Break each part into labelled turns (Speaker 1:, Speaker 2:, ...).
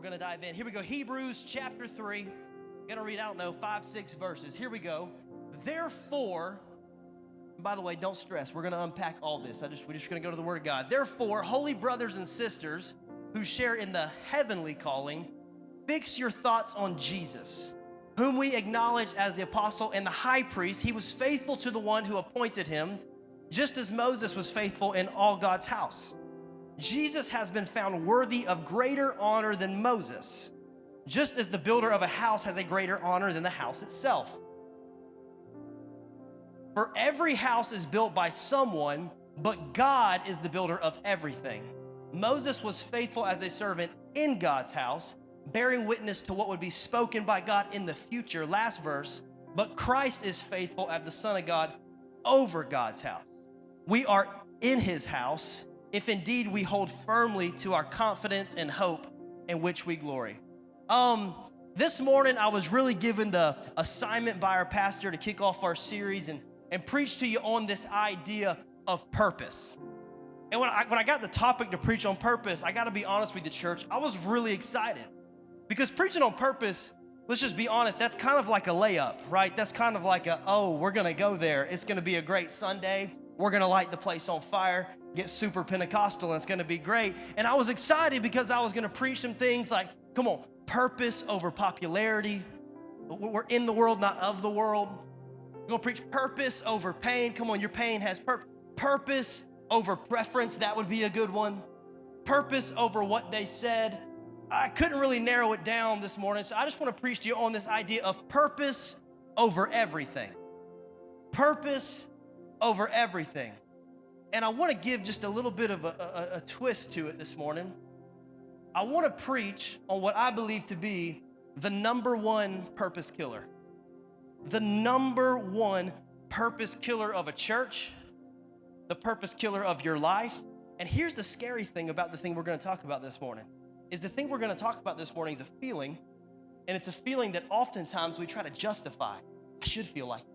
Speaker 1: going to dive in. Here we go. Hebrews chapter 3. I'm going to read, 5, 6 verses. Here we go. Therefore, by the way, don't stress. We're going to unpack all this. We're just going to go to the Word of God. Therefore, holy brothers and sisters who share in the heavenly calling, fix your thoughts on Jesus, whom we acknowledge as the apostle and the high priest. He was faithful to the one who appointed him, just as Moses was faithful in all God's house. Jesus has been found worthy of greater honor than Moses, just as the builder of a house has a greater honor than the house itself. For every house is built by someone, but God is the builder of everything. Moses was faithful as a servant in God's house, bearing witness to what would be spoken by God in the future. Last verse, but Christ is faithful as the Son of God over God's house. We are in his house, if indeed we hold firmly to our confidence and hope in which we glory. This morning I was really given the assignment by our pastor to kick off our series and preach to you on this idea of purpose. And when I got the topic to preach on purpose, I got to be honest with the church, I was really excited. Because preaching on purpose, let's just be honest, that's kind of like a layup, right? That's kind of like we're going to go there. It's going to be a great Sunday. We're going to light the place on fire, get super Pentecostal, and it's going to be great. And I was excited because I was going to preach some things like, come on, purpose over popularity. We're in the world, not of the world. We're going to preach purpose over pain. Come on, your pain has purpose over preference. That would be a good one. Purpose over what they said. I couldn't really narrow it down this morning, so I just want to preach to you on this idea of purpose over everything. Purpose over everything. And I want to give just a little bit of a twist to it this morning. I want to preach on what I believe to be the number one purpose killer. The number one purpose killer of a church, the purpose killer of your life. And here's the scary thing about the thing we're going to talk about this morning. Is the thing we're going to talk about this morning is a feeling, and it's a feeling that oftentimes we try to justify. I should feel like it.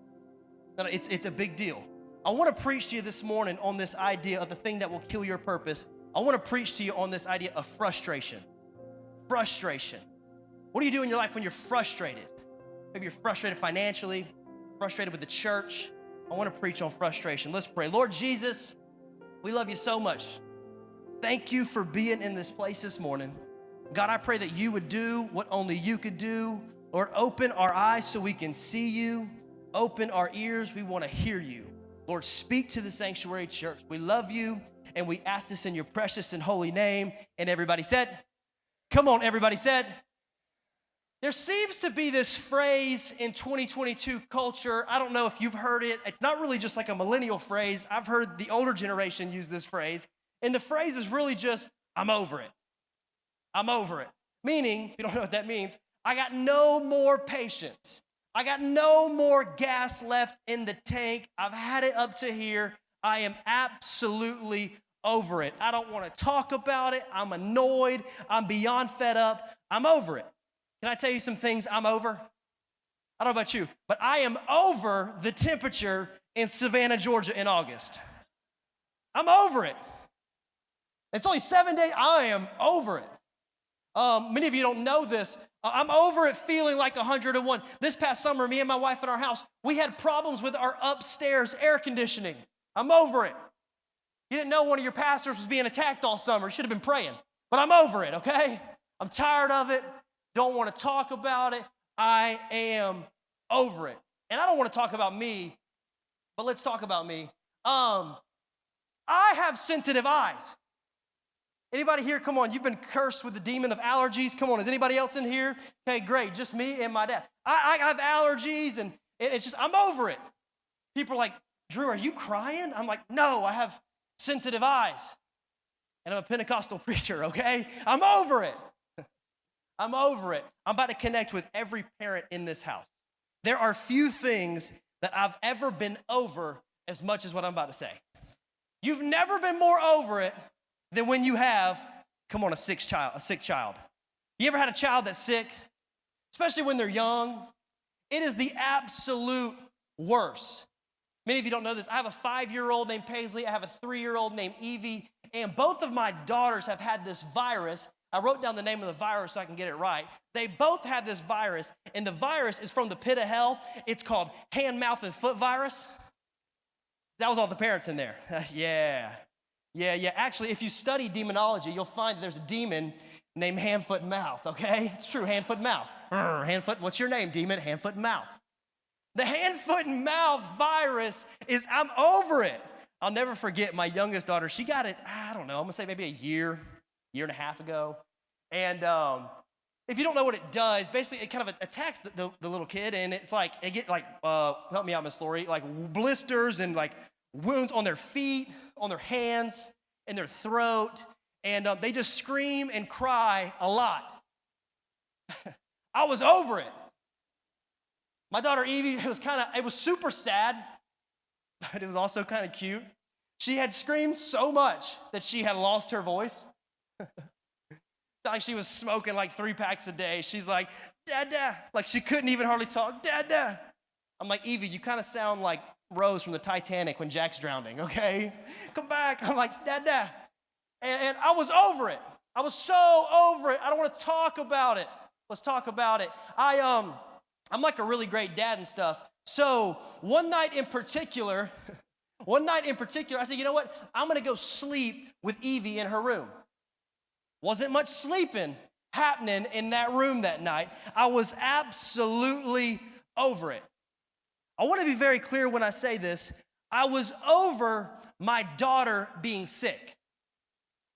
Speaker 1: No, it's a big deal. I want to preach to you this morning on this idea of the thing that will kill your purpose. I want to preach to you on this idea of frustration. Frustration. What do you do in your life when you're frustrated? Maybe you're frustrated financially, frustrated with the church. I want to preach on frustration. Let's pray. Lord Jesus, we love you so much. Thank you for being in this place this morning. God, I pray that you would do what only you could do. Lord, open our eyes so we can see you. Open our ears. We want to hear you. Lord, speak to the sanctuary church. We love you, and we ask this in your precious and holy name. And everybody said, come on, everybody said. There seems to be this phrase in 2022 culture. I don't know if you've heard it. It's not really just like a millennial phrase. I've heard the older generation use this phrase. And the phrase is really just, I'm over it. I'm over it. Meaning, if you don't know what that means, I got no more patience. I got no more gas left in the tank. I've had it up to here. I am absolutely over it. I don't want to talk about it. I'm annoyed. I'm beyond fed up. I'm over it. Can I tell you some things I'm over? I don't know about you, but I am over the temperature in Savannah, Georgia in August. I'm over it. It's only 7 days. I am over it. Many of you don't know this. I'm over it feeling like 101. This past summer, me and my wife in our house, we had problems with our upstairs air conditioning. I'm over it. You didn't know one of your pastors was being attacked all summer. You should have been praying. But I'm over it, okay? I'm tired of it. Don't want to talk about it. I am over it. And I don't want to talk about me, but let's talk about me. I have sensitive eyes. Anybody here? Come on, you've been cursed with the demon of allergies. Come on, is anybody else in here? Okay, great, just me and my dad. I have allergies, and it's just, I'm over it. People are like, Drew, are you crying? I'm like, no, I have sensitive eyes. And I'm a Pentecostal preacher, okay? I'm over it. I'm over it. I'm about to connect with every parent in this house. There are few things that I've ever been over as much as what I'm about to say. You've never been more over it than when you have, come on, a sick child. You ever had a child that's sick? Especially when they're young. It is the absolute worst. Many of you don't know this. I have a 5-year-old named Paisley. I have a 3-year-old named Evie. And both of my daughters have had this virus I wrote down the name of the virus so I can get it right. They both have this virus, and the virus is from the pit of hell. It's called hand, mouth, and foot virus. That was all the parents in there. Yeah. Actually, if you study demonology, you'll find that there's a demon named hand, foot, and mouth, okay? It's true, hand, foot, and mouth. Hand, foot, what's your name, demon? Hand, foot, and mouth. The hand, foot, and mouth virus is, I'm over it. I'll never forget my youngest daughter. She got it, I don't know, I'm going to say maybe a year and a half ago. And if you don't know what it does, basically it kind of attacks the little kid, and it's like, it get like, help me out, Miss Lori, like blisters and like wounds on their feet, on their hands, in their throat, and they just scream and cry a lot. I was over it. My daughter Evie, it was super sad, but it was also kind of cute. She had screamed so much that she had lost her voice. Like she was smoking like 3 packs a day. She's like, Dada. Like she couldn't even hardly talk, Dada. I'm like, Evie, you kind of sound like Rose from the Titanic when Jack's drowning, okay? Come back. I'm like, Dada. And I was over it. I was so over it. I don't want to talk about it. Let's talk about it. I'm like a really great dad and stuff. So one night in particular, I said, you know what? I'm going to go sleep with Evie in her room. Wasn't much sleeping happening in that room that night. I was absolutely over it. I want to be very clear when I say this. I was over my daughter being sick.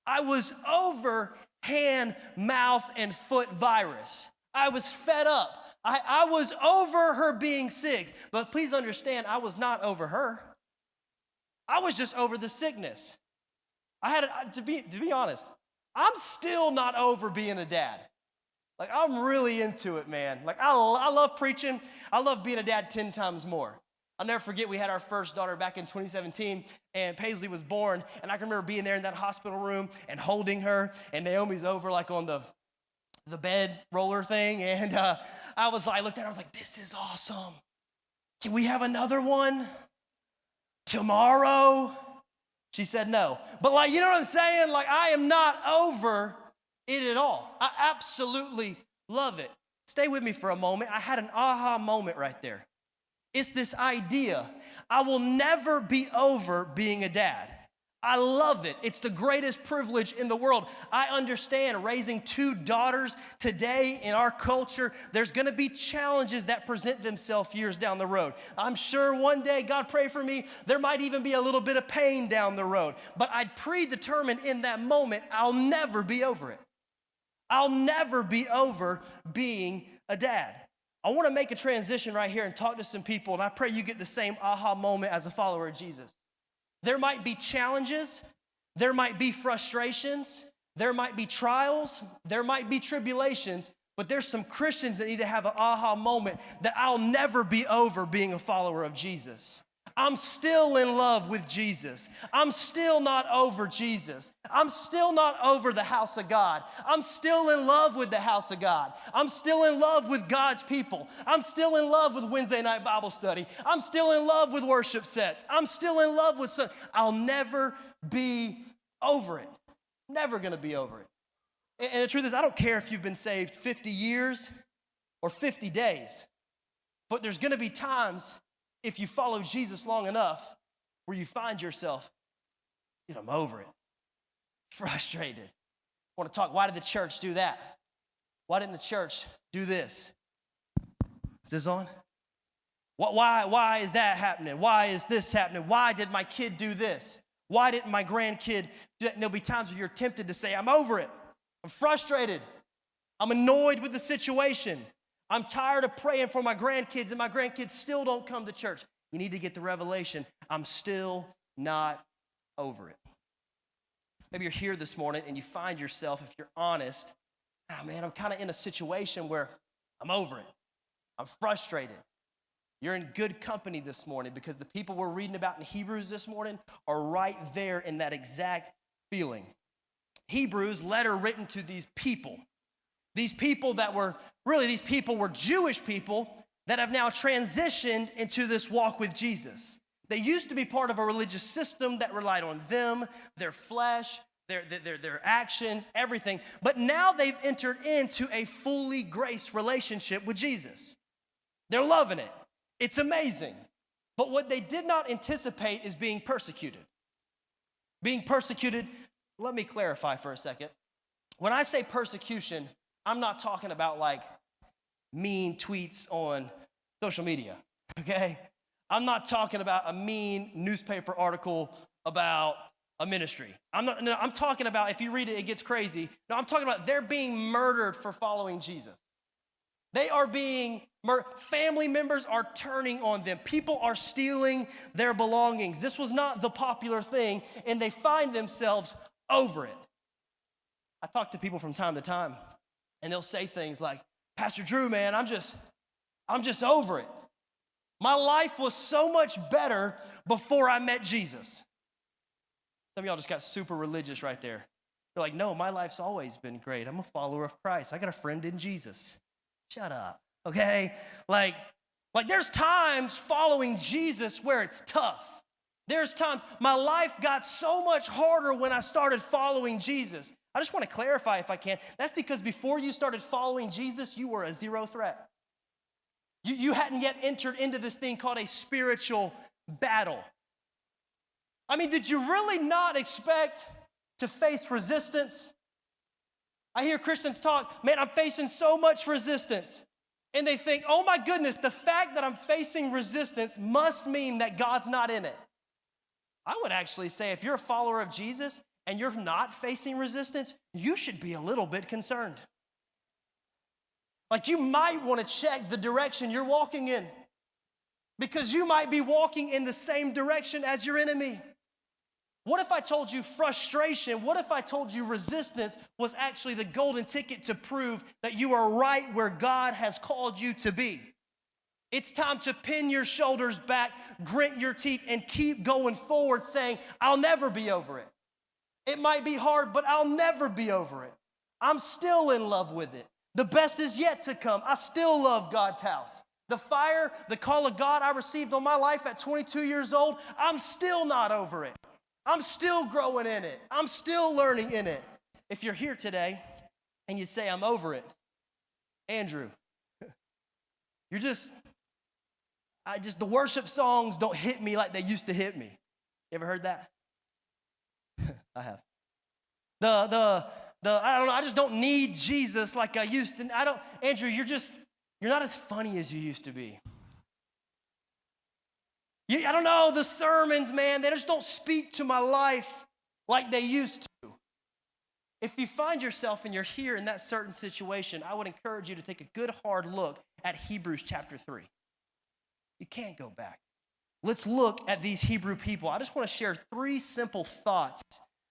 Speaker 1: I was over hand, mouth, and foot virus. I was fed up. I was over her being sick. But please understand, I was not over her. I was just over the sickness. To be honest, I'm still not over being a dad. Like, I'm really into it, man. Like, I love preaching. I love being a dad 10 times more. I'll never forget, we had our first daughter back in 2017, and Paisley was born, and I can remember being there in that hospital room and holding her, and Naomi's over, like, on the bed roller thing, and I looked at her, I was like, this is awesome. Can we have another one tomorrow? She said no. But like, you know what I'm saying? Like, I am not over it at all. I absolutely love it. Stay with me for a moment. I had an aha moment right there. It's this idea. I will never be over being a dad. I love it. It's the greatest privilege in the world. I understand raising 2 daughters today in our culture, there's going to be challenges that present themselves years down the road. I'm sure one day, God pray for me, there might even be a little bit of pain down the road. But I'd predetermined in that moment, I'll never be over it. I'll never be over being a dad. I want to make a transition right here and talk to some people, and I pray you get the same aha moment as a follower of Jesus. There might be challenges, there might be frustrations, there might be trials, there might be tribulations, but there's some Christians that need to have an aha moment that I'll never be over being a follower of Jesus. I'm still in love with Jesus. I'm still not over Jesus. I'm still not over the house of God. I'm still in love with the house of God. I'm still in love with God's people. I'm still in love with Wednesday night Bible study. I'm still in love with worship sets. I'm still in love with I'll never be over it. Never gonna be over it. And the truth is, I don't care if you've been saved 50 years or 50 days, but there's gonna be times if you follow Jesus long enough where you find yourself, I'm over it, frustrated. I want to talk, why did the church do that? Why didn't the church do this? Is this on? Why is that happening? Why is this happening? Why did my kid do this? Why didn't my grandkid do that? And there'll be times where you're tempted to say, I'm over it. I'm frustrated. I'm annoyed with the situation. I'm tired of praying for my grandkids, and my grandkids still don't come to church. You need to get the revelation. I'm still not over it. Maybe you're here this morning and you find yourself, if you're honest, man, I'm kind of in a situation where I'm over it. I'm frustrated. You're in good company this morning because the people we're reading about in Hebrews this morning are right there in that exact feeling. Hebrews, letter written to these people. These people were Jewish people that have now transitioned into this walk with Jesus. They used to be part of a religious system that relied on them, their flesh, their actions, everything. But now they've entered into a fully grace relationship with Jesus. They're loving it. It's amazing. But what they did not anticipate is being persecuted. Being persecuted, let me clarify for a second. When I say persecution, I'm not talking about like mean tweets on social media, okay? I'm not talking about a mean newspaper article about a ministry. I'm talking about, if you read it, it gets crazy. No, I'm talking about they're being murdered for following Jesus. They are being murdered. Family members are turning on them. People are stealing their belongings. This was not the popular thing, and they find themselves over it. I talk to people from time to time, and they'll say things like, Pastor Drew, man, I'm just over it. My life was so much better before I met Jesus. Some of y'all just got super religious right there. You're like, no, my life's always been great. I'm a follower of Christ. I got a friend in Jesus. Shut up, okay? Like there's times following Jesus where it's tough. There's times my life got so much harder when I started following Jesus. I just want to clarify if I can. That's because before you started following Jesus, you were a zero threat. You hadn't yet entered into this thing called a spiritual battle. I mean, did you really not expect to face resistance? I hear Christians talk, man, I'm facing so much resistance. And they think, oh my goodness, the fact that I'm facing resistance must mean that God's not in it. I would actually say if you're a follower of Jesus and you're not facing resistance, you should be a little bit concerned. Like you might want to check the direction you're walking in because you might be walking in the same direction as your enemy. What if I told you frustration? What if I told you resistance was actually the golden ticket to prove that you are right where God has called you to be? It's time to pin your shoulders back, grit your teeth, and keep going forward saying, I'll never be over it. It might be hard, but I'll never be over it. I'm still in love with it. The best is yet to come. I still love God's house. The fire, the call of God I received on my life at 22 years old, I'm still not over it. I'm still growing in it. I'm still learning in it. If you're here today and you say, I'm over it, Andrew, the worship songs don't hit me like they used to hit me. You ever heard that? I have. I don't know, I just don't need Jesus like I used to. Andrew, you're not as funny as you used to be. I don't know, the sermons, man, they just don't speak to my life like they used to. If you find yourself and you're here in that certain situation, I would encourage you to take a good hard look at Hebrews chapter 3. You can't go back. Let's look at these Hebrew people. I just want to share 3 simple thoughts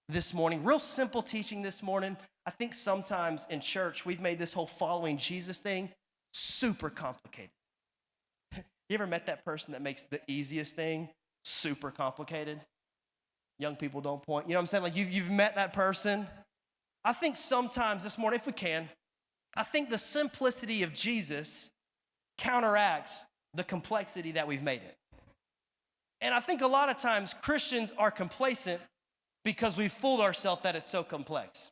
Speaker 1: this morning. Real simple teaching this morning. I think sometimes in church, we've made this whole following Jesus thing super complicated. You ever met that person that makes the easiest thing super complicated? Young people don't point. You know what I'm saying? Like you've met that person. I think sometimes this morning, if we can, I think the simplicity of Jesus counteracts the complexity that we've made it. And I think a lot of times Christians are complacent because we've fooled ourselves that it's so complex.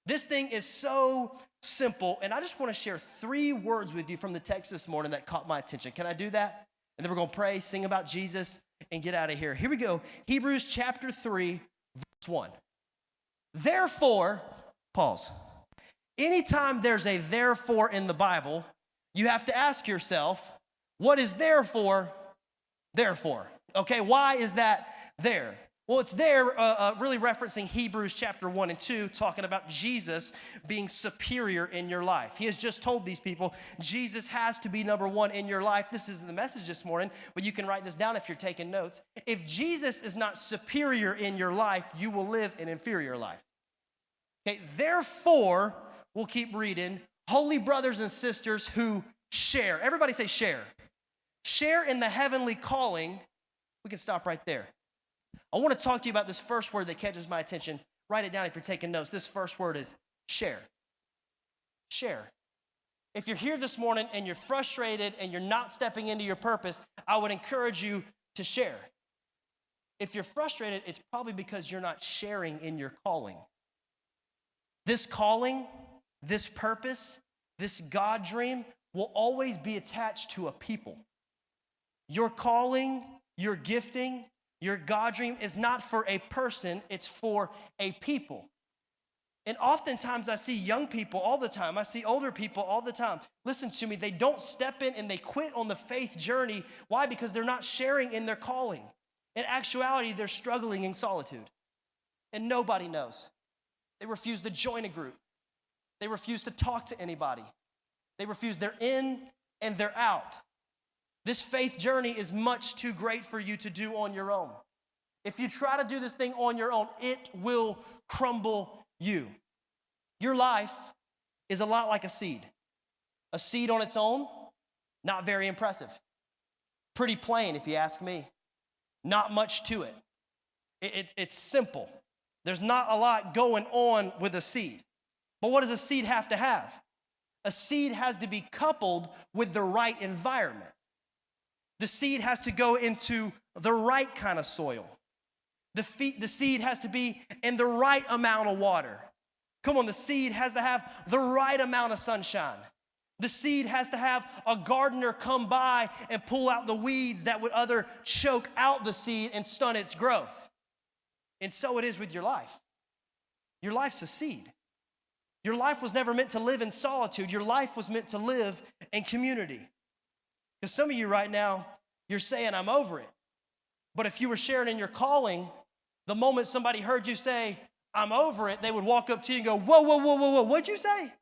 Speaker 1: This thing is so simple, and I just want to share 3 words with you from the text this morning that caught my attention. Can I do that? And then we're going to pray, sing about Jesus, and get out of here. Here we go. Hebrews chapter 3, verse 1. Therefore, pause. Anytime there's a therefore in the Bible, you have to ask yourself, what is therefore? Okay, why is that there? Well, it's there really referencing Hebrews chapter 1 and 2, talking about Jesus being superior in your life. He has just told these people, Jesus has to be number 1 in your life. This isn't the message this morning, but you can write this down if you're taking notes. If Jesus is not superior in your life, you will live an inferior life. Okay, therefore, we'll keep reading, holy brothers and sisters who share. Everybody say share. Share in the heavenly calling. We can stop right there. I want to talk to you about this first word that catches my attention. Write it down if you're taking notes. This first word is share. Share. If you're here this morning and you're frustrated and you're not stepping into your purpose, I would encourage you to share. If you're frustrated, it's probably because you're not sharing in your calling. This calling, this purpose, this God dream will always be attached to a people. Your calling, your gifting, your God dream is not for a person, it's for a people. And oftentimes I see young people all the time. I see older people all the time. Listen to me, they don't step in and they quit on the faith journey. Why? Because they're not sharing in their calling. In actuality, they're struggling in solitude. And nobody knows. They refuse to join a group. They refuse to talk to anybody. They refuse, they're in and they're out. This faith journey is much too great for you to do on your own. If you try to do this thing on your own, it will crumble you. Your life is a lot like a seed. A seed on its own, not very impressive. Pretty plain, if you ask me. Not much to it. It's simple. There's not a lot going on with a seed. But what does a seed have to have? A seed has to be coupled with the right environment. The seed has to go into the right kind of soil. The seed has to be in the right amount of water. Come on, the seed has to have the right amount of sunshine. The seed has to have a gardener come by and pull out the weeds that would other choke out the seed and stunt its growth. And so it is with your life. Your life's a seed. Your life was never meant to live in solitude. Your life was meant to live in community. Because some of you right now, you're saying, I'm over it. But if you were sharing in your calling, the moment somebody heard you say, I'm over it, they would walk up to you and go, whoa, whoa, whoa, whoa, whoa, what'd you say?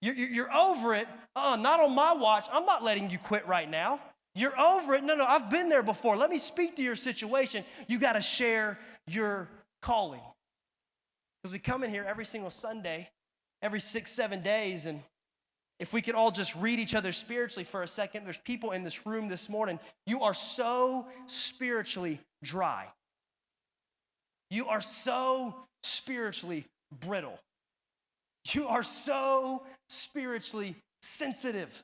Speaker 1: You're over it? Not on my watch. I'm not letting you quit right now. You're over it? No, I've been there before. Let me speak to your situation. You got to share your calling. Because we come in here every single Sunday, every 6-7 days, and if we could all just read each other spiritually for a second, there's people in this room this morning. You are so spiritually dry. You are so spiritually brittle. You are so spiritually sensitive.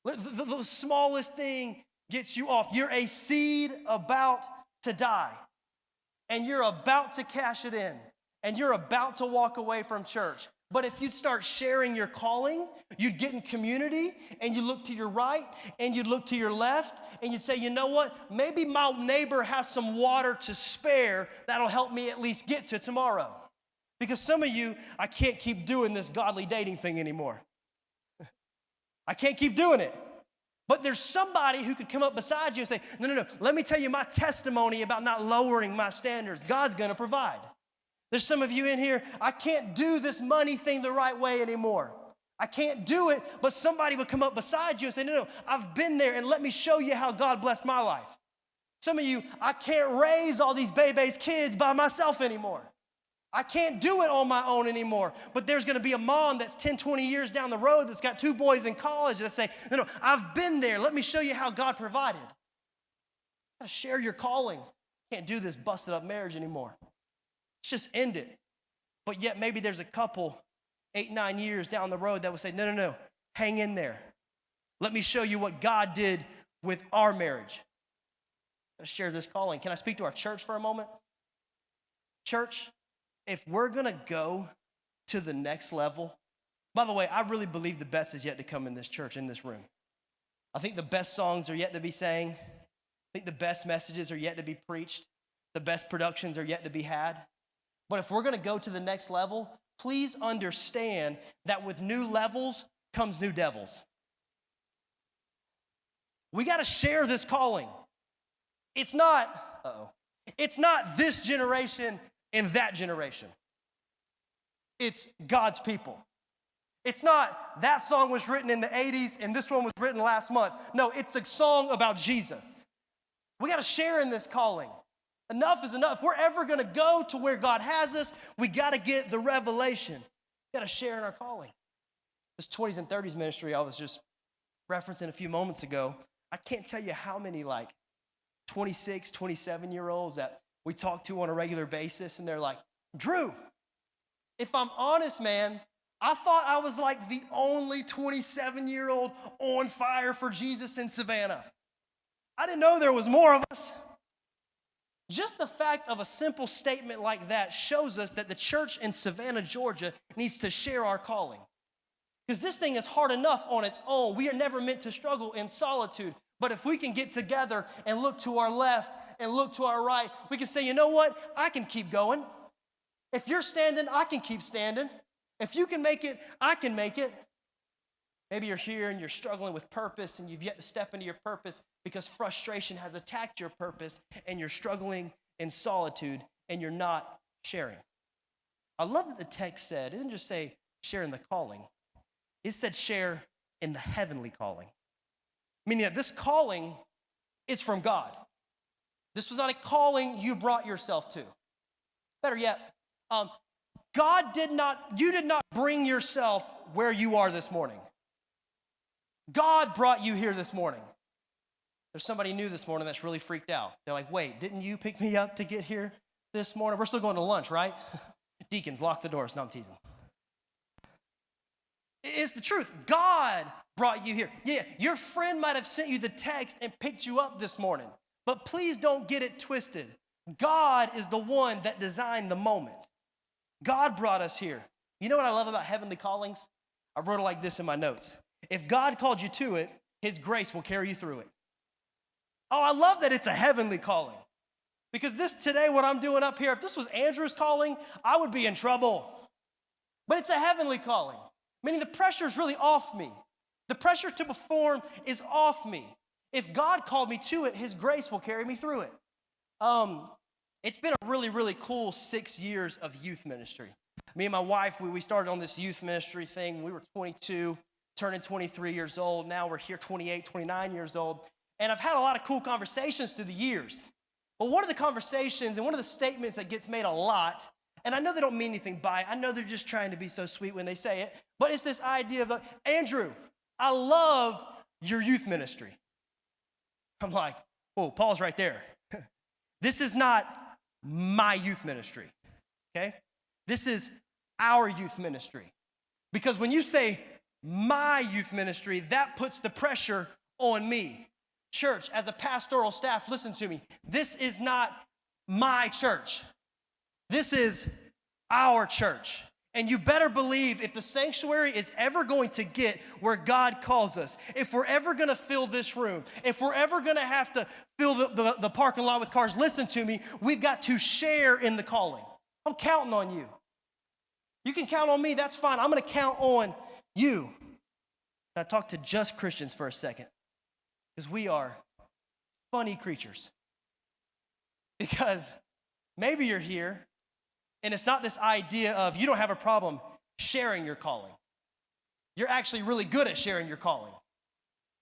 Speaker 1: The smallest thing gets you off. You're a seed about to die, and you're about to cash it in, and you're about to walk away from church. But if you'd start sharing your calling, you'd get in community, and you look to your right, and you'd look to your left, and you'd say, you know what? Maybe my neighbor has some water to spare that'll help me at least get to tomorrow. Because some of you, I can't keep doing this godly dating thing anymore. I can't keep doing it. But there's somebody who could come up beside you and say, no, let me tell you my testimony about not lowering my standards. God's going to provide. There's some of you in here, I can't do this money thing the right way anymore. I can't do it, but somebody would come up beside you and say, no, I've been there, and let me show you how God blessed my life. Some of you, I can't raise all these baby's kids by myself anymore. I can't do it on my own anymore. But there's going to be a mom that's 10, 20 years down the road that's got 2 boys in college that say, no, I've been there. Let me show you how God provided. You got to share your calling. Can't do this busted up marriage anymore. Let's just end it. But yet maybe there's a couple 8, 9 years down the road that will say, no, hang in there. Let me show you what God did with our marriage. Let's share this calling. Can I speak to our church for a moment? Church, if we're going to go to the next level, by the way, I really believe the best is yet to come in this church, in this room. I think the best songs are yet to be sang. I think the best messages are yet to be preached. The best productions are yet to be had. But if we're going to go to the next level, please understand that with new levels comes new devils. We got to share this calling. It's not this generation and that generation. It's God's people. It's not that song was written in the 80s and this one was written last month. No, it's a song about Jesus. We got to share in this calling. Enough is enough. If we're ever going to go to where God has us, we got to get the revelation. We got to share in our calling. This 20s and 30s ministry I was just referencing a few moments ago, I can't tell you how many 26, 27-year-olds that we talk to on a regular basis, and they're like, Drew, if I'm honest, man, I thought I was like the only 27-year-old on fire for Jesus in Savannah. I didn't know there was more of us. Just the fact of a simple statement like that shows us that the church in Savannah, Georgia needs to share our calling. Because this thing is hard enough on its own. We are never meant to struggle in solitude. But if we can get together and look to our left and look to our right, we can say, you know what? I can keep going. If you're standing, I can keep standing. If you can make it, I can make it. Maybe you're here and you're struggling with purpose and you've yet to step into your purpose because frustration has attacked your purpose and you're struggling in solitude and you're not sharing. I love that the text said, it didn't just say share in the calling. It said share in the heavenly calling. Meaning that this calling is from God. This was not a calling you brought yourself to. Better yet, you did not bring yourself where you are this morning. God brought you here this morning. There's somebody new this morning that's really freaked out. They're like, wait, didn't you pick me up to get here this morning? We're still going to lunch, right? Deacons, lock the doors. No, I'm teasing. It's the truth. God brought you here. Yeah, your friend might have sent you the text and picked you up this morning. But please don't get it twisted. God is the one that designed the moment. God brought us here. You know what I love about heavenly callings? I wrote it like this in my notes. If God called you to it, his grace will carry you through it. Oh, I love that it's a heavenly calling. Because today, what I'm doing up here, if this was Andrew's calling, I would be in trouble. But it's a heavenly calling, meaning the pressure is really off me. The pressure to perform is off me. If God called me to it, his grace will carry me through it. It's been a really, really cool 6 years of youth ministry. Me and my wife, we started on this youth ministry thing when we were 22, turning 23 years old. Now we're here 28, 29 years old. And I've had a lot of cool conversations through the years. But one of the conversations and one of the statements that gets made a lot, and I know they don't mean anything by it. I know they're just trying to be so sweet when they say it. But it's this idea of, Andrew, I love your youth ministry. I'm like, whoa, Paul's right there. This is not my youth ministry, okay? This is our youth ministry. Because when you say my youth ministry, that puts the pressure on me. Church, as a pastoral staff, listen to me. This is not my church. This is our church. And you better believe if the sanctuary is ever going to get where God calls us, if we're ever going to fill this room, if we're ever going to have to fill the parking lot with cars, listen to me, we've got to share in the calling. I'm counting on you. You can count on me, that's fine. I'm going to count on you. And I talked to just Christians for a second because we are funny creatures. Because maybe you're here and it's not this idea of you don't have a problem sharing your calling. You're actually really good at sharing your calling.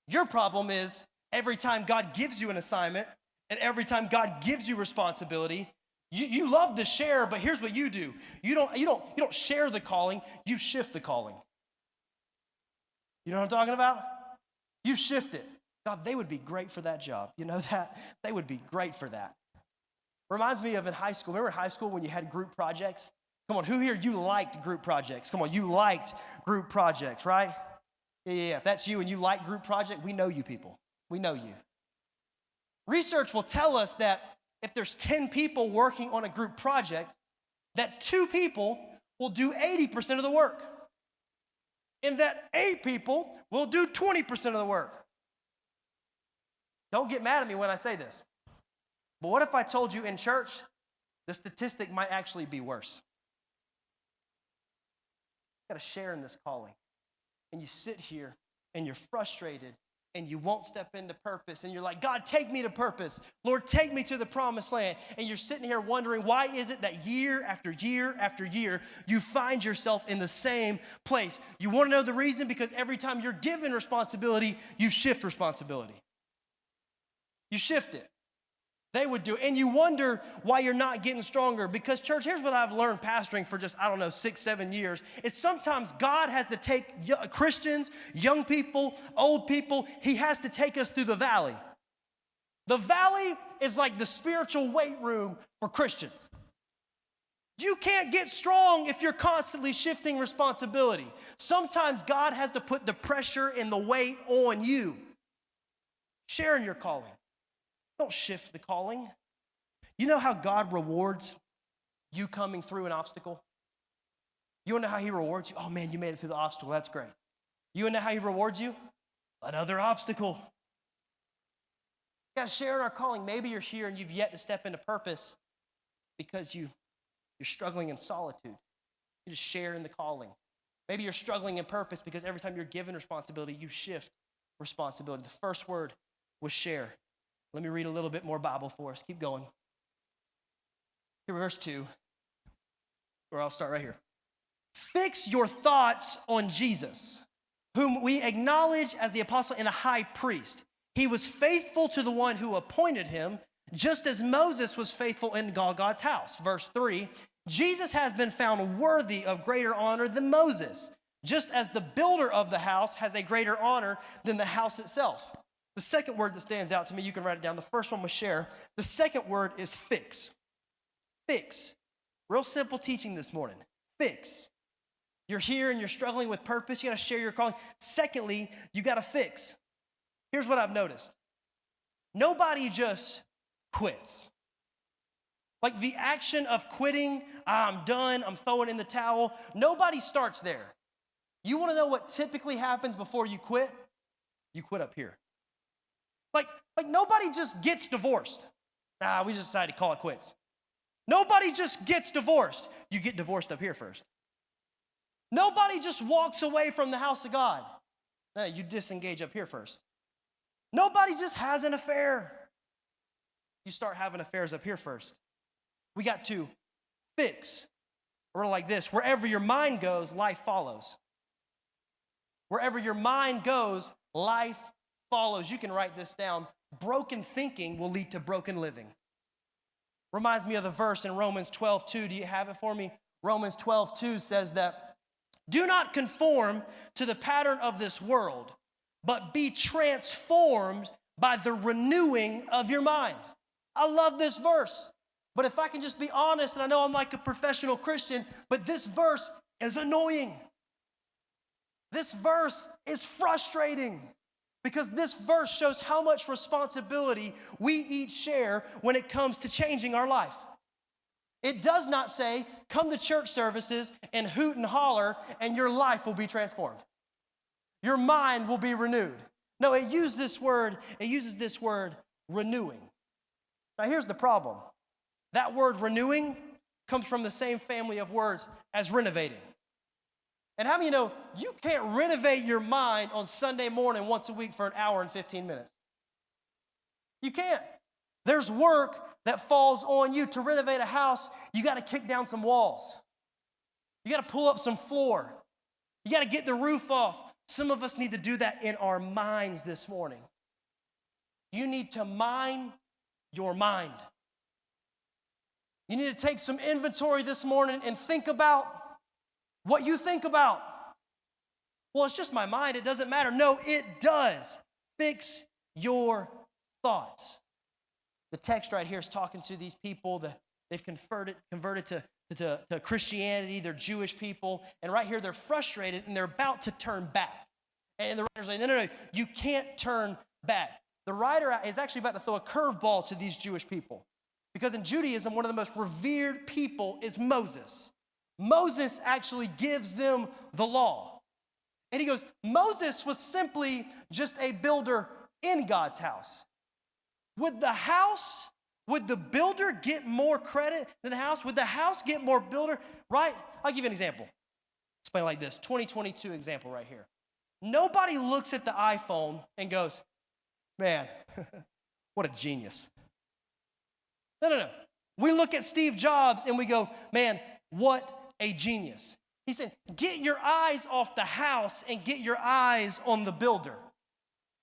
Speaker 1: Your problem is every time God gives you an assignment and every time God gives you responsibility, you love to share, but here's what you do. You don't share the calling, you shift the calling. You know what I'm talking about? You shift it. God, they would be great for that job. You know that? They would be great for that. Reminds me of in high school. Remember in high school when you had group projects? Come on, who here, you liked group projects? Come on, you liked group projects, right? Yeah. If that's you and you like group project, we know you people. We know you. Research will tell us that if there's 10 people working on a group project, that 2 people will do 80% of the work. And that 8 people will do 20% of the work. Don't get mad at me when I say this. But what if I told you in church, the statistic might actually be worse? You got to share in this calling. And you sit here and you're frustrated and you won't step into purpose. And you're like, God, take me to purpose. Lord, take me to the promised land. And you're sitting here wondering, why is it that year after year after year, you find yourself in the same place? You want to know the reason? Because every time you're given responsibility, you shift responsibility. You shift it. They would do it. And you wonder why you're not getting stronger. Because, church, here's what I've learned pastoring for just, 6, 7 years. Is sometimes God has to take Christians, young people, old people, he has to take us through the valley. The valley is like the spiritual weight room for Christians. You can't get strong if you're constantly shifting responsibility. Sometimes God has to put the pressure and the weight on you. Sharing your calling. Don't shift the calling. You know how God rewards you coming through an obstacle? You want to know how he rewards you? Oh man, you made it through the obstacle. That's great. You want to know how he rewards you? Another obstacle. You got to share in our calling. Maybe you're here and you've yet to step into purpose because you're struggling in solitude. You just share in the calling. Maybe you're struggling in purpose because every time you're given responsibility, you shift responsibility. The first word was share. Let me read a little bit more Bible for us. Keep going. Here, verse 2, or I'll start right here. Fix your thoughts on Jesus, whom we acknowledge as the apostle and a high priest. He was faithful to the one who appointed him, just as Moses was faithful in God's house. Verse 3, Jesus has been found worthy of greater honor than Moses, just as the builder of the house has a greater honor than the house itself. The second word that stands out to me, you can write it down. The first one was share. The second word is fix. Fix. Real simple teaching this morning. Fix. You're here and you're struggling with purpose. You got to share your calling. Secondly, you got to fix. Here's what I've noticed. Nobody just quits. Like the action of quitting, I'm done, I'm throwing in the towel. Nobody starts there. You want to know what typically happens before you quit? You quit up here. Like nobody just gets divorced. We just decided to call it quits. Nobody just gets divorced. You get divorced up here first. Nobody just walks away from the house of God. No, you disengage up here first. Nobody just has an affair. You start having affairs up here first. We got to fix. Or like this, wherever your mind goes, life follows. Wherever your mind goes, life follows. You can write this down. Broken thinking will lead to broken living. Reminds me of the verse in Romans 12:2. Do you have it for me? Romans 12:2 says that, do not conform to the pattern of this world, but be transformed by the renewing of your mind. I love this verse. But if I can just be honest, and I know I'm like a professional Christian, but this verse is annoying. This verse is frustrating because this verse shows how much responsibility we each share when it comes to changing our life. It does not say, come to church services and hoot and holler and your life will be transformed. Your mind will be renewed. No, it uses this word renewing. Now here's the problem. That word renewing comes from the same family of words as renovating. And how many know you can't renovate your mind on Sunday morning once a week for an hour and 15 minutes? You can't. There's work that falls on you. To renovate a house, you got to kick down some walls. You got to pull up some floor. You got to get the roof off. Some of us need to do that in our minds this morning. You need to mind your mind. You need to take some inventory this morning and think about what you think about. Well, it's just my mind. It doesn't matter. No, it does. Fix your thoughts. The text right here is talking to these people that they've converted to Christianity. They're Jewish people. And right here, they're frustrated and they're about to turn back. And the writer's like, no, you can't turn back. The writer is actually about to throw a curveball to these Jewish people. Because in Judaism, one of the most revered people is Moses. Moses actually gives them the law. And he goes, Moses was simply just a builder in God's house. Would the builder get more credit than the house? Would the house get more builder? Right? I'll give you an example. Explain it like this. 2022 example right here. Nobody looks at the iPhone and goes, man, what a genius. No. We look at Steve Jobs and we go, man, what a genius. He said, get your eyes off the house and get your eyes on the builder.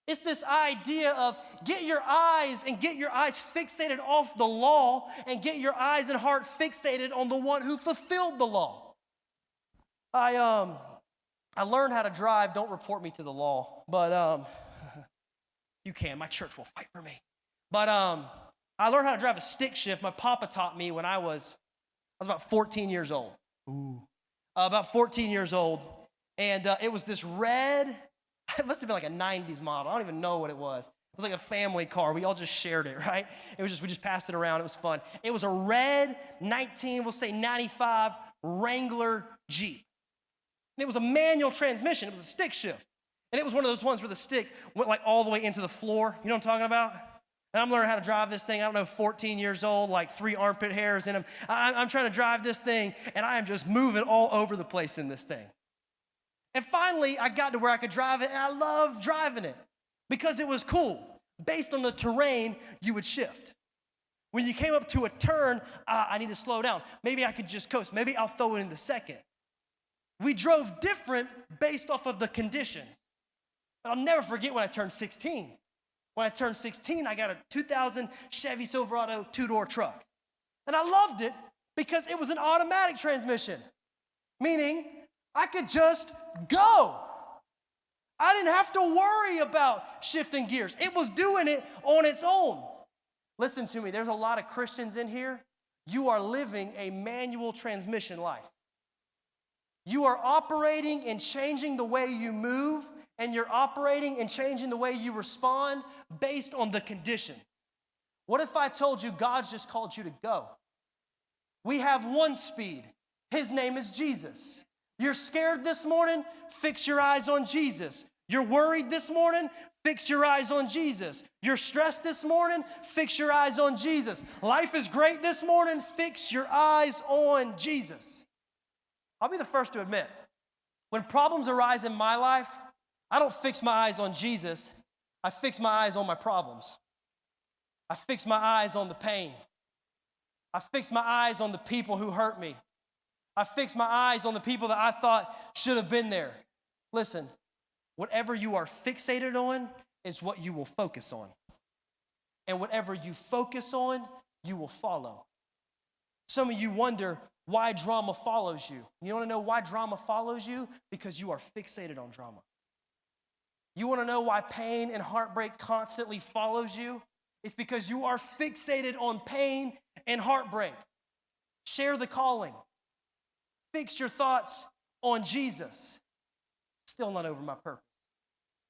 Speaker 1: It's this idea of get your eyes fixated off the law and get your eyes and heart fixated on the one who fulfilled the law. I learned how to drive. Don't report me to the law, but you can. My church will fight for me. But I learned how to drive a stick shift. My papa taught me when I was about 14 years old. About 14 years old. And it was this red, it must have been like a 90s model. I don't even know what it was. It was like a family car. We all just shared it, right? We just passed it around. It was fun. It was a red 95 Wrangler Jeep. And it was a manual transmission. It was a stick shift. And it was one of those ones where the stick went like all the way into the floor. You know what I'm talking about? And I'm learning how to drive this thing. I don't know, 14 years old, like 3 armpit hairs in them. I'm trying to drive this thing, and I am just moving all over the place in this thing. And finally, I got to where I could drive it, and I loved driving it because it was cool. Based on the terrain, you would shift. When you came up to a turn, I need to slow down. Maybe I could just coast. Maybe I'll throw it in the second. We drove different based off of the conditions. But I'll never forget when I turned 16. When I turned 16, I got a 2000 Chevy Silverado 2-door truck. And I loved it because it was an automatic transmission, meaning I could just go. I didn't have to worry about shifting gears. It was doing it on its own. Listen to me, there's a lot of Christians in here. You are living a manual transmission life. You are operating and changing the way you move, and you're operating and changing the way you respond based on the conditions. What if I told you God's just called you to go? We have one speed. His name is Jesus. You're scared this morning? Fix your eyes on Jesus. You're worried this morning? Fix your eyes on Jesus. You're stressed this morning? Fix your eyes on Jesus. Life is great this morning? Fix your eyes on Jesus. I'll be the first to admit, when problems arise in my life, I don't fix my eyes on Jesus. I fix my eyes on my problems. I fix my eyes on the pain. I fix my eyes on the people who hurt me. I fix my eyes on the people that I thought should have been there. Listen, whatever you are fixated on is what you will focus on. And whatever you focus on, you will follow. Some of you wonder why drama follows you. You want to know why drama follows you? Because you are fixated on drama. You want to know why pain and heartbreak constantly follows you? It's because you are fixated on pain and heartbreak. Share the calling. Fix your thoughts on Jesus. Still not over my purpose.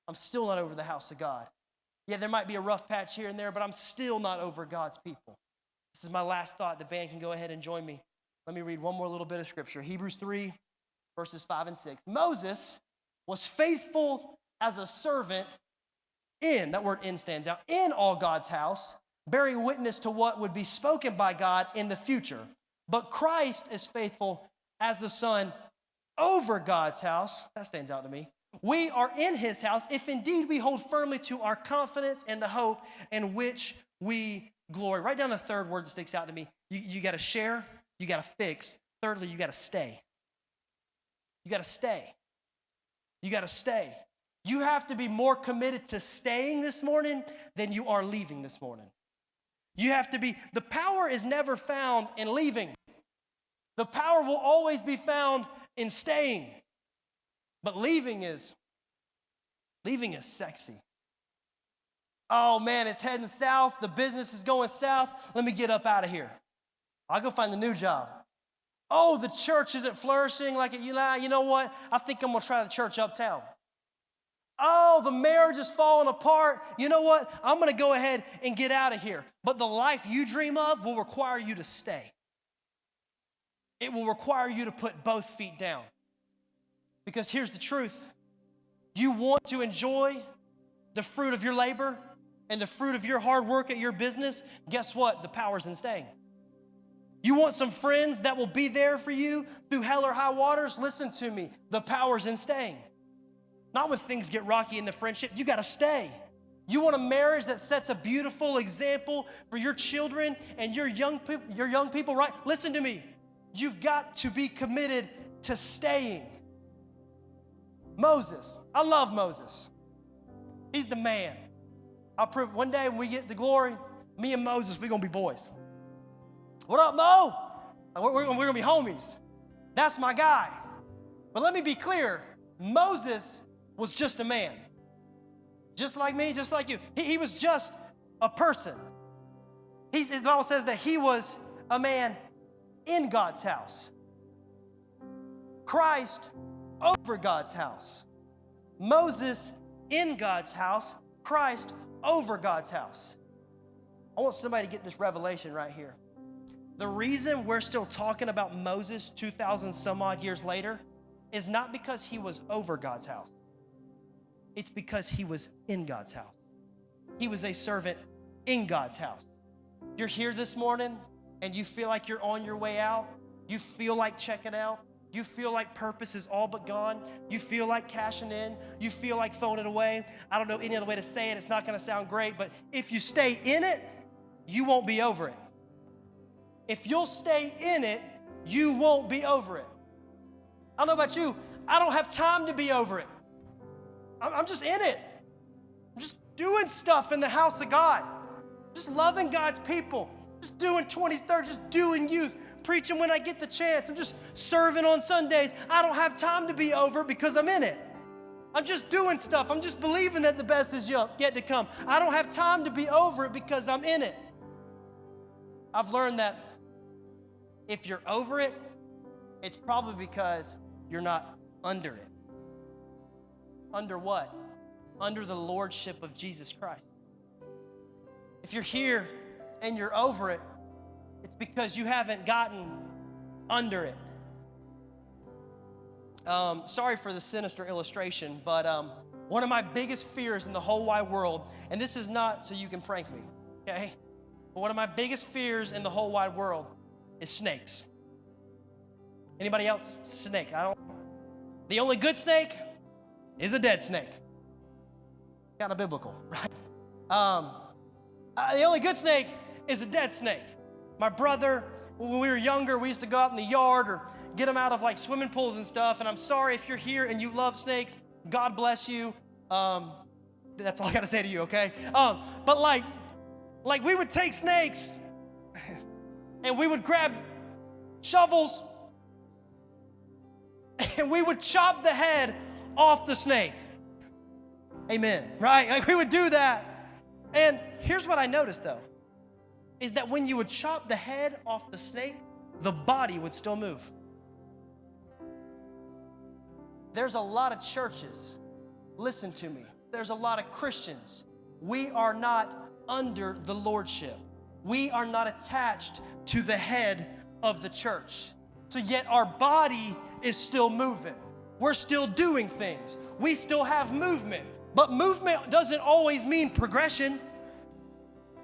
Speaker 1: I'm still not over the house of God. Yeah, there might be a rough patch here and there, but I'm still not over God's people. This is my last thought. The band can go ahead and join me. Let me read one more little bit of scripture. Hebrews 3, verses 5 and 6. Moses was faithful as a servant in, that word in stands out, in all God's house, bearing witness to what would be spoken by God in the future. But Christ is faithful as the Son over God's house. That stands out to me. We are in his house if indeed we hold firmly to our confidence and the hope in which we glory. Write down the third word that sticks out to me. You got to share, you got to fix. Thirdly, you got to stay. You got to stay. You got to stay. You have to be more committed to staying this morning than you are leaving this morning. You have to be, the power is never found in leaving. The power will always be found in staying. But leaving is sexy. Oh man, it's heading south. The business is going south. Let me get up out of here. I'll go find a new job. Oh, the church isn't flourishing like it. You know what? I think I'm going to try the church uptown. Oh, the marriage is falling apart. You know what? I'm going to go ahead and get out of here. But the life you dream of will require you to stay. It will require you to put both feet down. Because here's the truth. You want to enjoy the fruit of your labor and the fruit of your hard work at your business. Guess what? The power's in staying. You want some friends that will be there for you through hell or high waters? Listen to me. The power's in staying. Not when things get rocky in the friendship. You got to stay. You want a marriage that sets a beautiful example for your children and your young people, right? Listen to me. You've got to be committed to staying. Moses. I love Moses. He's the man. I'll prove one day when we get the glory, me and Moses, we're going to be boys. What up, Mo? We're going to be homies. That's my guy. But let me be clear. Moses was just a man. Just like me, just like you. He was just a person. The Bible says that he was a man in God's house. Christ over God's house. Moses in God's house. Christ over God's house. I want somebody to get this revelation right here. The reason we're still talking about Moses 2,000 some odd years later is not because he was over God's house. It's because he was in God's house. He was a servant in God's house. You're here this morning and you feel like you're on your way out. You feel like checking out. You feel like purpose is all but gone. You feel like cashing in. You feel like throwing it away. I don't know any other way to say it. It's not going to sound great, but if you stay in it, you won't be over it. If you'll stay in it, you won't be over it. I don't know about you. I don't have time to be over it. I'm just in it. I'm just doing stuff in the house of God. Just loving God's people. Just doing 20s, 30s, just doing youth. Preaching when I get the chance. I'm just serving on Sundays. I don't have time to be over because I'm in it. I'm just doing stuff. I'm just believing that the best is yet to come. I don't have time to be over it because I'm in it. I've learned that if you're over it, it's probably because you're not under it. Under what? Under the lordship of Jesus Christ. If you're here and you're over it, it's because you haven't gotten under it. Sorry for the sinister illustration, but one of my biggest fears in the whole wide world, and this is not so you can prank me, okay? But one of my biggest fears in the whole wide world is snakes. Anybody else? Snake. The only good snake is a dead snake. Kind of biblical, right? The only good snake is a dead snake. My brother, when we were younger, we used to go out in the yard or get them out of like swimming pools and stuff. And I'm sorry if you're here and you love snakes. God bless you. That's all I got to say to you, okay? But like we would take snakes and we would grab shovels and we would chop the head off the snake. Amen, right? Like we would do that. And here's what I noticed though, is that when you would chop the head off the snake, the body would still move. There's a lot of churches, listen to me, there's a lot of Christians. We are not under the lordship. We are not attached to the head of the church. So yet our body is still moving. We're still doing things. We still have movement. But movement doesn't always mean progression.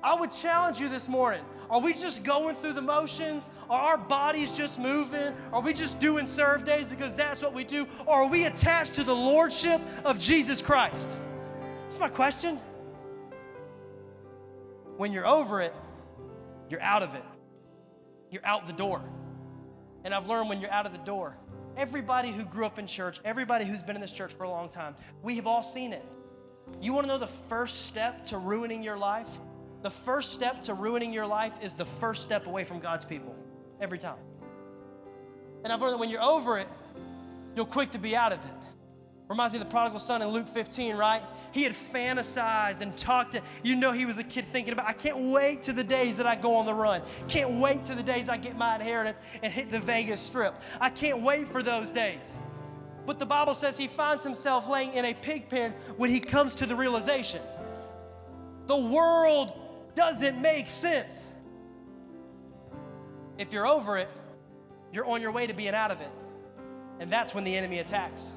Speaker 1: I would challenge you this morning. Are we just going through the motions? Are our bodies just moving? Are we just doing serve days because that's what we do? Or are we attached to the lordship of Jesus Christ? That's my question. When you're over it, you're out of it. You're out the door. And I've learned when you're out of the door, everybody who grew up in church, everybody who's been in this church for a long time, we have all seen it. You want to know the first step to ruining your life? The first step to ruining your life is the first step away from God's people, every time. And I've learned that when you're over it, you're quick to be out of it. Reminds me of the prodigal son in Luke 15, right? He had fantasized and talked to, he was a kid thinking about, I can't wait to the days that I go on the run. Can't wait to the days I get my inheritance and hit the Vegas Strip. I can't wait for those days. But the Bible says he finds himself laying in a pig pen when he comes to the realization. The world doesn't make sense. If you're over it, you're on your way to being out of it. And that's when the enemy attacks.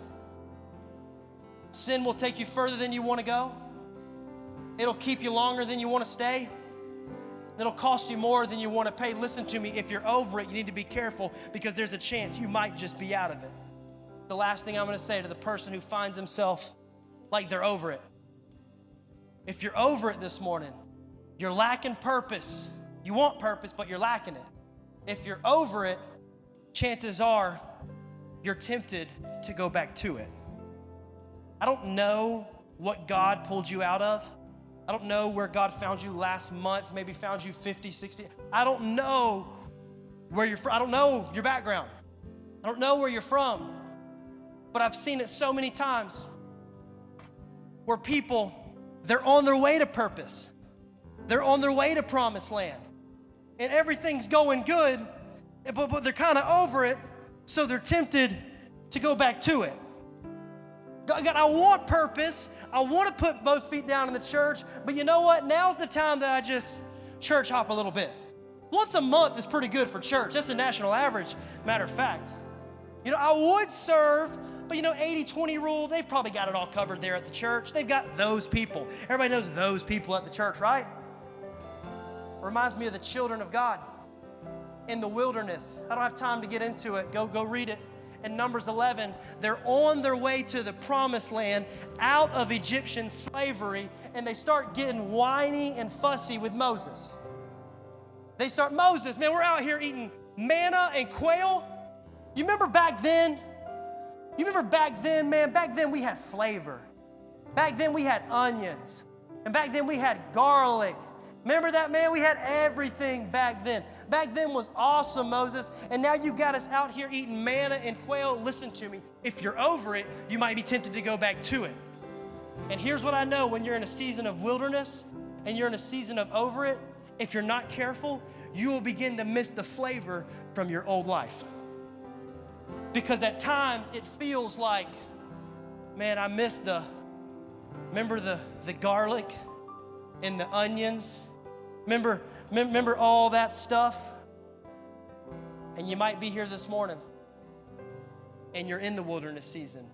Speaker 1: Sin will take you further than you want to go. It'll keep you longer than you want to stay. It'll cost you more than you want to pay. Listen to me, if you're over it, you need to be careful because there's a chance you might just be out of it. The last thing I'm going to say to the person who finds himself like they're over it. If you're over it this morning, you're lacking purpose. You want purpose, but you're lacking it. If you're over it, chances are you're tempted to go back to it. I don't know what God pulled you out of. I don't know where God found you last month, maybe found you 50, 60. I don't know where you're from. I don't know your background. I don't know where you're from. But I've seen it so many times where people, they're on their way to purpose. They're on their way to promised land. And everything's going good, but they're kind of over it, so they're tempted to go back to it. God, I want purpose. I want to put both feet down in the church, but you know what? Now's the time that I just church hop a little bit. Once a month is pretty good for church. That's the national average, matter of fact. You know, I would serve, but 80-20 rule, they've probably got it all covered there at the church. They've got those people. Everybody knows those people at the church, right? Reminds me of the children of God in the wilderness. I don't have time to get into it. Go read it. In Numbers 11, they're on their way to the promised land out of Egyptian slavery, and they start getting whiny and fussy with Moses. They start, Moses, man, we're out here eating manna and quail. You remember back then? Man, back then we had flavor. Back then we had onions. And back then we had garlic. Remember that, man? We had everything back then. Back then was awesome, Moses. And now you got us out here eating manna and quail. Listen to me. If you're over it, you might be tempted to go back to it. And here's what I know. When you're in a season of wilderness and you're in a season of over it, if you're not careful, you will begin to miss the flavor from your old life. Because at times it feels like, man, I miss remember the garlic and the onions? Remember all that stuff? And you might be here this morning and you're in the wilderness season.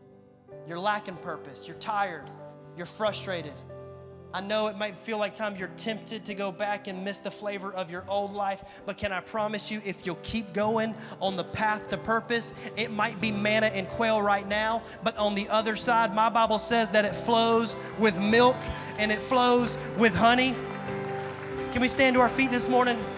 Speaker 1: You're lacking purpose. You're tired. You're frustrated. I know it might feel like time you're tempted to go back and miss the flavor of your old life, but can I promise you, if you'll keep going on the path to purpose, it might be manna and quail right now, but on the other side, my Bible says that it flows with milk and it flows with honey. Can we stand to our feet this morning?